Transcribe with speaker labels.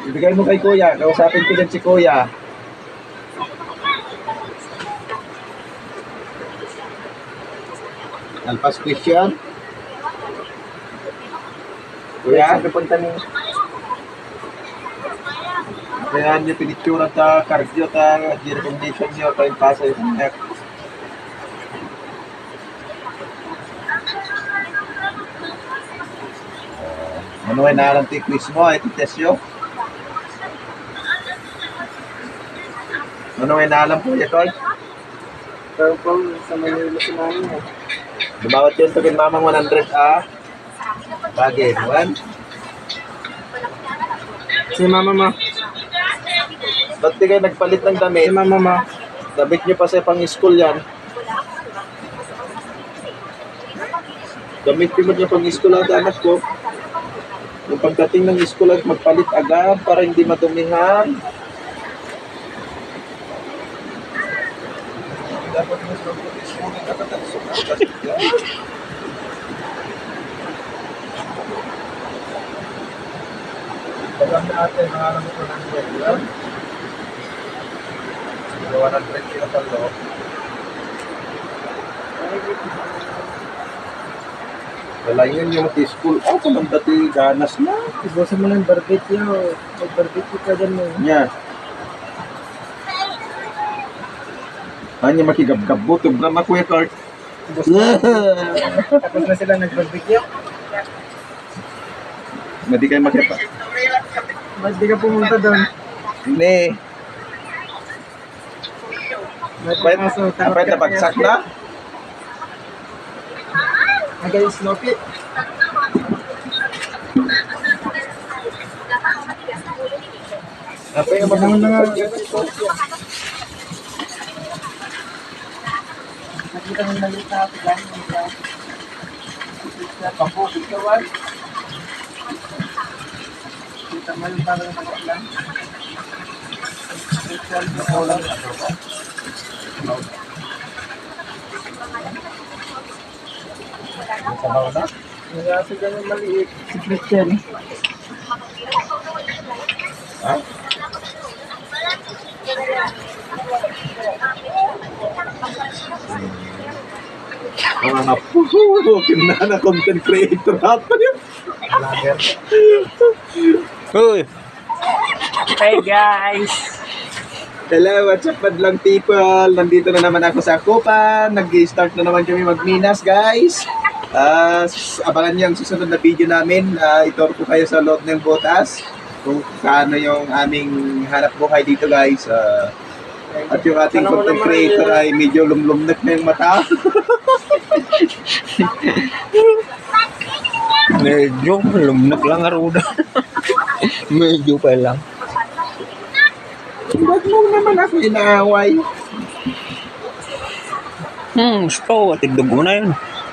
Speaker 1: Ibigay mo kay Kuya. Kausapin ko din si Kuya. Alpas question. Kuya? Kaya niyo pinicture ta cardio ta di recommendation niyo ta yung pasa yung neck. Ano ay naranti quiz mo? Ito test yo. Ano ay naalam po ya Tol?
Speaker 2: Pero po, sa Manila sinahin mo.
Speaker 1: Dumawat yun to kin mamang 100 Bagay, 1.
Speaker 2: Si mama mo.
Speaker 1: Ba't di kayo nagpalit ng
Speaker 2: Si
Speaker 1: damit?
Speaker 2: mama mo.
Speaker 1: Dabit nyo pa sa pang school yan. Damit nyo mo pang school ang anak ko. Yung pagdating ng school at magpalit agad para hindi madumihan. Dapat mo sa school na katagsukan. Pagam natin, nangalan mo ng program. 100 kilo talo. Wala yun yung school. Oh, kung dati ganas na.
Speaker 2: Ibusan mo ng barbecue. Mag-barbecue ka dyan mo.
Speaker 1: Yan. Hanya makigab-gabot. Yung brama Kuya Kurt.
Speaker 2: Tapos na sila nag-barbecue.
Speaker 1: Madi kayo makipa.
Speaker 2: Ba't di ka pumunta doon?
Speaker 1: Hindi.
Speaker 2: Ba't kaso,
Speaker 1: Apay na bagsak na.
Speaker 2: Agayon Snoopy.
Speaker 1: Apay na
Speaker 2: Ano na nga. Nakita mo nalit na ako lang.
Speaker 1: Kapukit ka ba?
Speaker 2: Kita mo yung parang lang.
Speaker 1: Sabaw na?
Speaker 2: Kaya sa ganun maliit. Si Christian.
Speaker 1: Ha? Mga kinana content creator hapa yun.
Speaker 3: Uy,
Speaker 2: Hey guys!
Speaker 1: Hello, what's up madlang people? Nandito na naman ako sa Akupan. Nag-start na naman kami magminas, guys. Abangan niyo ang susunod na video namin. Itor ko kayo sa loob ng butas kung paano yung aming hanap buhay dito, guys. At yung ating content creator ay medyo lumlumnak na yung mata.
Speaker 3: medyo lumnak lang aruda. Medyo pa lang.
Speaker 1: Ba't mo naman ako inaaway?
Speaker 3: Gusto ko, atid dugo na yun.